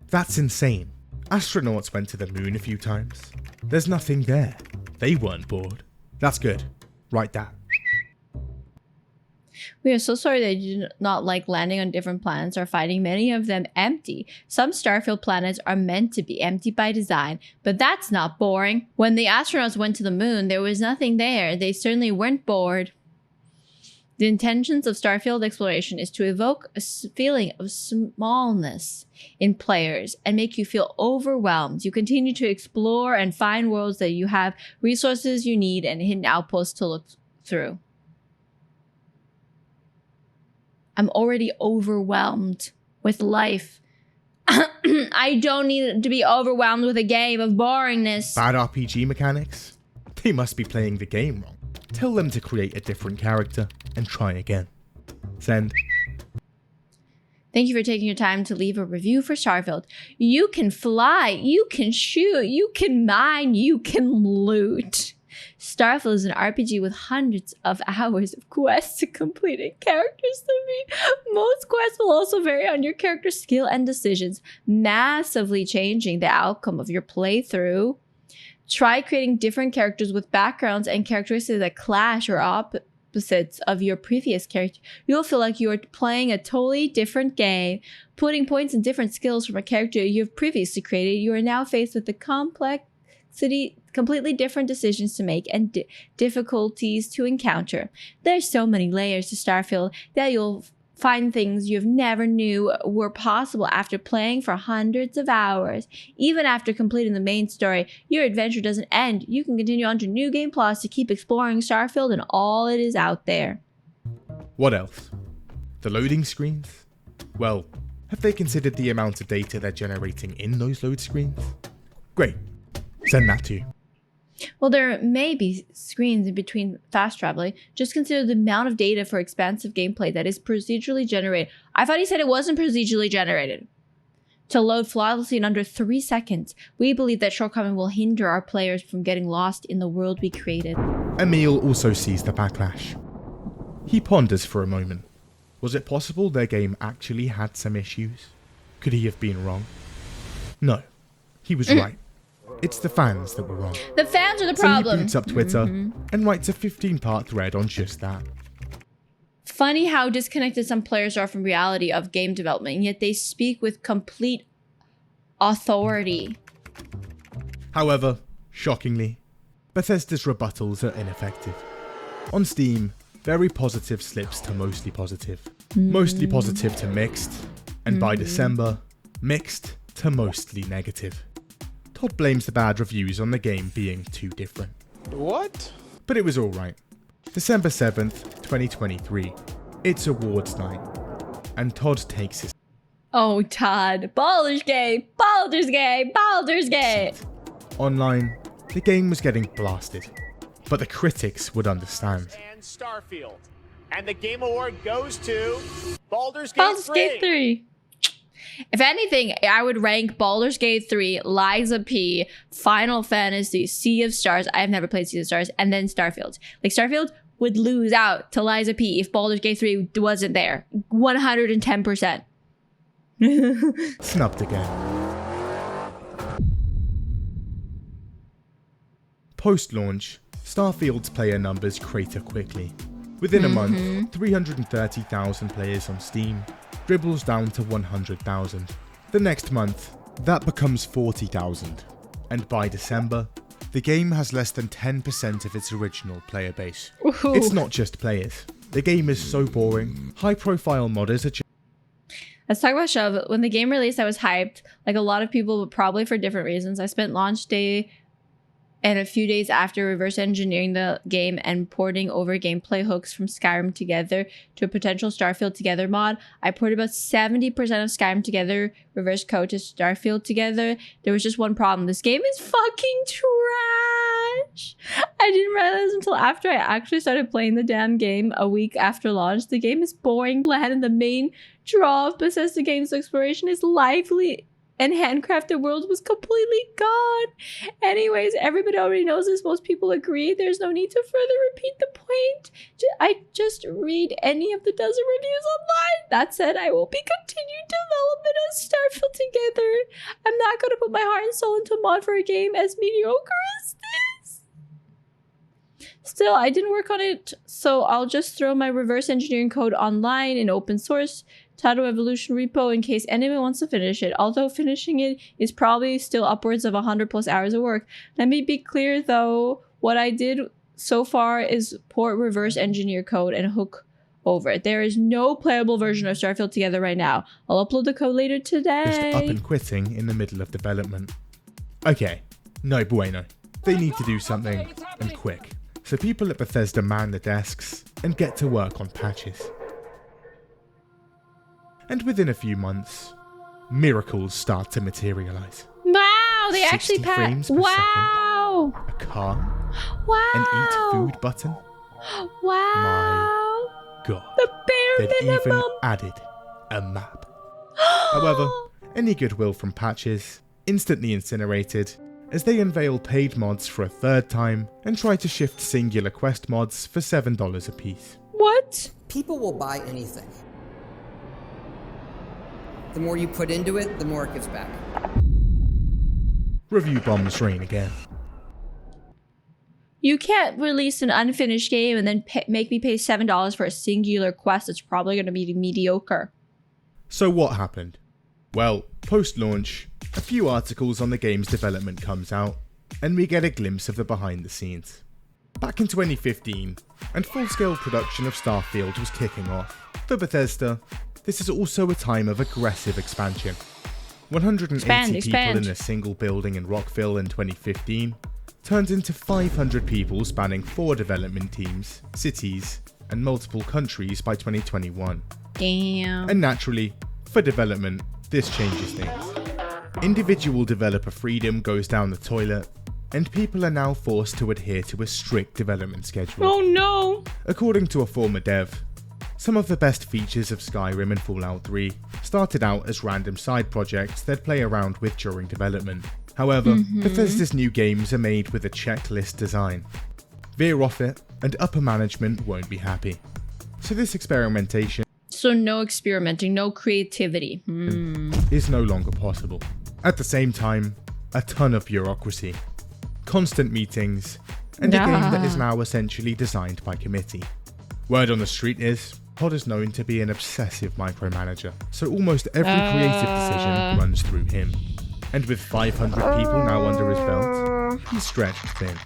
That's insane. Astronauts went to the moon a few times. There's nothing there. They weren't bored. That's good. Write that. We are so sorry that you do not like landing on different planets or finding many of them empty. Some Starfield planets are meant to be empty by design, but that's not boring. When the astronauts went to the moon, there was nothing there. They certainly weren't bored. The intentions of Starfield exploration is to evoke a feeling of smallness in players and make you feel overwhelmed. You continue to explore and find worlds that you have resources you need and hidden outposts to look through. I'm already overwhelmed with life. I don't need to be overwhelmed with a game of boringness. Bad RPG mechanics? They must be playing the game wrong. Tell them to create a different character and try again. Send. Thank you for taking your time to leave a review for Starfield. You can fly, you can shoot, you can mine, you can loot. Starfield is an RPG with hundreds of hours of quests to complete and characters to meet. Most quests will also vary on your character's skill and decisions, massively changing the outcome of your playthrough. Try creating different characters with backgrounds and characteristics that clash or opposites of your previous character. You'll feel like you are playing a totally different game. Putting points and different skills from a character you've previously created, you are now faced with the completely different decisions to make and difficulties to encounter. There's so many layers to Starfield that you'll find things you've never knew were possible after playing for hundreds of hours. Even after completing the main story, your adventure doesn't end. You can continue on to New Game Plus to keep exploring Starfield and all it is out there. What else? The loading screens? Well, have they considered the amount of data they're generating in those load screens? Great. Send that to you. Well, there may be screens in between fast traveling. Just consider the amount of data for expansive gameplay that is procedurally generated. I thought he said it wasn't procedurally generated. To load flawlessly in under 3 seconds, we believe that shortcoming will hinder our players from getting lost in the world we created. Emil also sees the backlash. He ponders for a moment. Was it possible their game actually had some issues? Could he have been wrong? No, he was right. It's the fans that were wrong. The fans are the So problem. he boots up Twitter and writes a 15-part thread on just that. Funny how disconnected some players are from reality of game development, yet they speak with complete authority. However, shockingly, Bethesda's rebuttals are ineffective. On Steam, very positive slips to mostly positive. Mostly positive to mixed, and by December, mixed to mostly negative. Todd blames the bad reviews on the game being too different. What? But it was alright. December 7th, 2023. It's awards night. And Todd takes his... Oh, Todd. Baldur's Gate! Baldur's Gate! Baldur's Gate! Online, the game was getting blasted. But the critics would understand. And Starfield. And the Game Award goes to Baldur's Gate 3. Baldur's Gate 3. If anything, I would rank Baldur's Gate 3, Liza P, Final Fantasy, Sea of Stars. I have never played Sea of Stars, and then Starfield. Like, Starfield would lose out to Liza P if Baldur's Gate 3 wasn't there. 110%. Snubbed again. Post-launch, Starfield's player numbers crater quickly. Within a month, 330,000 players on Steam dribbles down to 100,000. The next month, that becomes 40,000. And by December, the game has less than 10% of its original player base. Ooh. It's not just players. The game is so boring. High-profile modders are just... Let's talk about Shove. When the game released, I was hyped. Like a lot of people, but probably for different reasons. I spent launch day and a few days after reverse engineering the game and porting over gameplay hooks from Skyrim Together to a potential Starfield Together mod. I ported about 70% of Skyrim Together reverse code to Starfield Together. There was just one problem. This game is fucking trash. I didn't realize until after I actually started playing the damn game a week after launch. The game is boring, bland, and the main draw of Bethesda games exploration is lively and handcrafted world was completely gone. Anyways, everybody already knows this. Most people agree. There's no need to further repeat the point. I just read any of the dozen reviews online. That said, I will be continuing development of Starfield together. I'm not going to put my heart and soul into a mod for a game as mediocre as this. Still, I didn't work on it, so I'll just throw my reverse engineering code online in open source Title Evolution repo in case anyone wants to finish it. Although finishing it is probably still upwards of 100+ hours of work. Let me be clear though, what I did so far is port reverse engineer code and hook over it. There is no playable version of Starfield together right now. I'll upload the code later today. Just up and quitting in the middle of development. Okay, no bueno. They need to do something, and quick. So people at Bethesda man the desks and get to work on patches. And within a few months, miracles start to materialize. Wow, they 60 actually frames per wow. second, a car, wow. an eat food button. Wow. My God. The bare They've minimum. even added a map. However, any goodwill from patches instantly incinerated as they unveil paid mods for a third time and try to shift singular quest mods for $7 a piece. What? People will buy anything. The more you put into it, the more it gives back. Review bombs rain again. You can't release an unfinished game and then make me pay $7 for a singular quest that's probably going to be mediocre. So what happened? Well, post-launch, a few articles on the game's development comes out, and we get a glimpse of the behind the scenes. Back in 2015, and full-scale production of Starfield was kicking off. For Bethesda, this is also a time of aggressive expansion. 180 people in a single building in Rockville in 2015 turned into 500 people spanning 4 development teams, cities, and multiple countries by 2021. Damn. And naturally, for development, this changes things. Individual developer freedom goes down the toilet, and people are now forced to adhere to a strict development schedule. Oh no! According to a former dev, some of the best features of Skyrim and Fallout 3 started out as random side projects they'd play around with during development. However, Bethesda's new games are made with a checklist design. Veer off it, and upper management won't be happy. So this experimentation So no experimenting, no creativity. is no longer possible. At the same time, a ton of bureaucracy, constant meetings, and a game that is now essentially designed by committee. Word on the street is, Todd is known to be an obsessive micromanager, so almost every creative decision runs through him. And with 500 people now under his belt, he's stretched thin.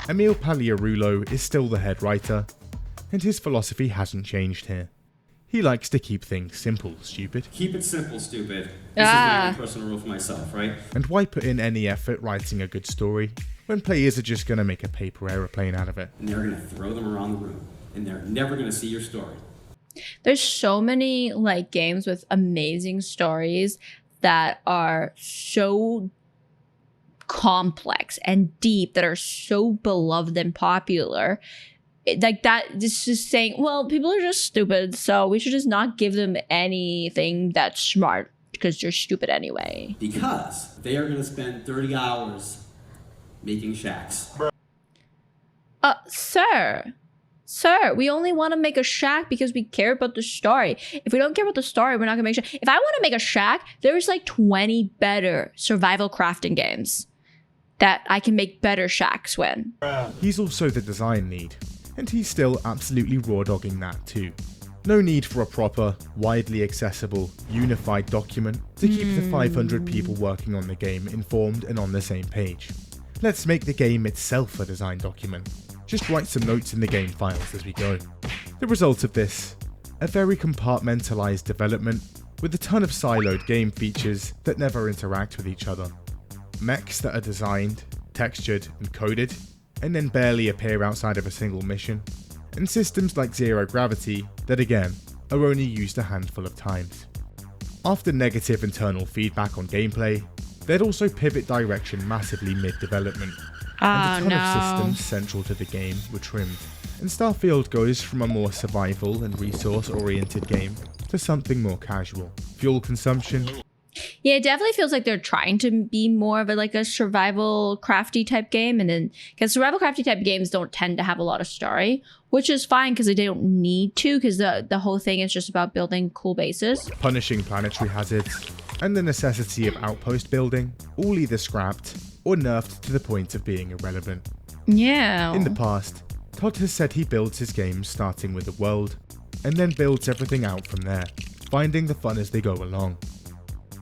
Emil Paliarulo is still the head writer, and his philosophy hasn't changed here. He likes to keep things simple, stupid. Keep it simple, stupid. This is my personal rule for myself, right? And why put in any effort writing a good story when players are just gonna make a paper aeroplane out of it? And they're gonna throw them around the room, and they're never gonna see your story. There's so many like games with amazing stories that are so complex and deep, that are so beloved and popular. Like that, it's just saying, well, people are just stupid, so we should just not give them anything that's smart because they're stupid anyway. Because they are gonna spend 30 hours making shacks. Sir, we only want to make a shack because we care about the story. If we don't care about the story, we're not gonna make a shack. If I want to make a shack, there's like 20 better survival crafting games that I can make better shacks with. He's also the design lead, and he's still absolutely raw dogging that too. No need for a proper, widely accessible, unified document to keep the 500 people working on the game informed and on the same page. Let's make the game itself a design document. Just write some notes in the game files as we go. The result of this, a very compartmentalized development with a ton of siloed game features that never interact with each other. Mechs that are designed, textured, and coded, and then barely appear outside of a single mission. And systems like zero gravity that again, are only used a handful of times. After negative internal feedback on gameplay, they'd also pivot direction massively mid-development. And a ton of systems central to the game were trimmed, and Starfield goes from a more survival and resource-oriented game to something more casual. Fuel consumption Yeah, it definitely feels like they're trying to be more of a survival crafty type game, and then because survival crafty type games don't tend to have a lot of story, which is fine because they don't need to, because the whole thing is just about building cool bases, punishing planetary hazards, and the necessity of outpost building, all either scrapped or nerfed to the point of being irrelevant. Yeah. In the past, Todd has said he builds his games starting with the world, and then builds everything out from there, finding the fun as they go along.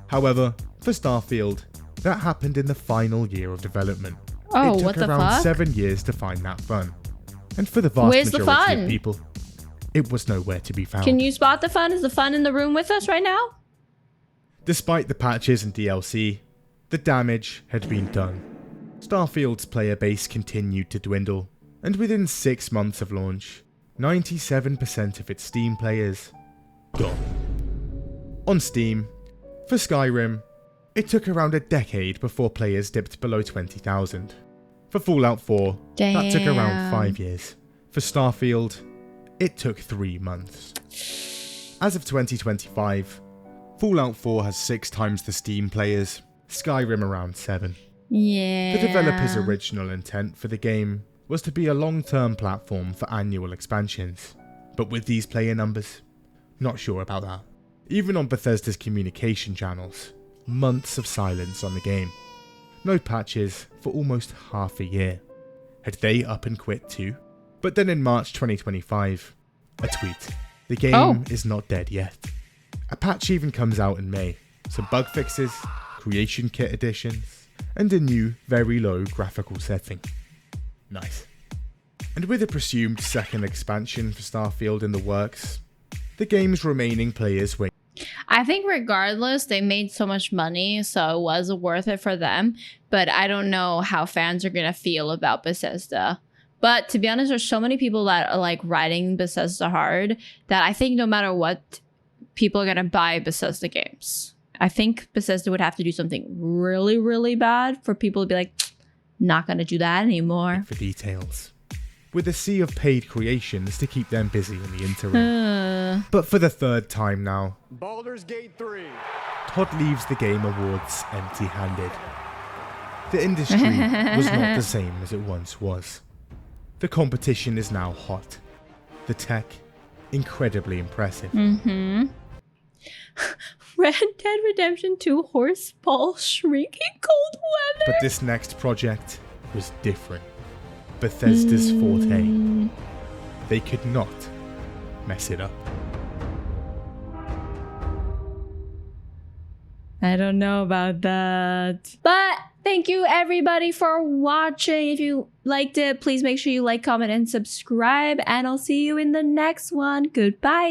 However, for Starfield, that happened in the final year of development. Oh, it took what the around fuck? 7 years to find that fun. And for the vast Where's the majority fun? of people, it was nowhere to be found. Can you spot the fun? Is the fun in the room with us right now? Despite the patches and DLC, the damage had been done. Starfield's player base continued to dwindle, and within 6 months of launch, 97% of its Steam players gone. On Steam, for Skyrim, it took around a decade before players dipped below 20,000. For Fallout 4, that took around 5 years. For Starfield, it took 3 months. As of 2025, Fallout 4 has 6 times the Steam players, Skyrim around 7. Yeah. The developer's original intent for the game was to be a long-term platform for annual expansions, but with these player numbers, not sure about that. Even on Bethesda's communication channels, months of silence on the game. No patches for almost half a year. Had they up and quit too? But then in March 2025, a tweet. The game is not dead yet. A patch even comes out in May. Some bug fixes, creation kit additions, and a new, very low graphical setting. Nice. And with a presumed second expansion for Starfield in the works, the game's remaining players wait. I think regardless, they made so much money, so it was worth it for them. But I don't know how fans are going to feel about Bethesda. But to be honest, there's so many people that are like riding Bethesda hard that I think no matter what, people are going to buy Bethesda games. I think Bethesda would have to do something really, really bad for people to be like, not going to do that anymore. For details. With a sea of paid creations to keep them busy in the interim. But for the third time now, Baldur's Gate 3. Todd leaves the Game Awards empty-handed. The industry was not the same as it once was. The competition is now hot. The tech, incredibly impressive. Red Dead Redemption 2 Horseball Shrieking Cold Weather. But this next project was different. Bethesda's forte. They could not mess it up. I don't know about that. But thank you everybody for watching. If you liked it, please make sure you like, comment, and subscribe. And I'll see you in the next one. Goodbye.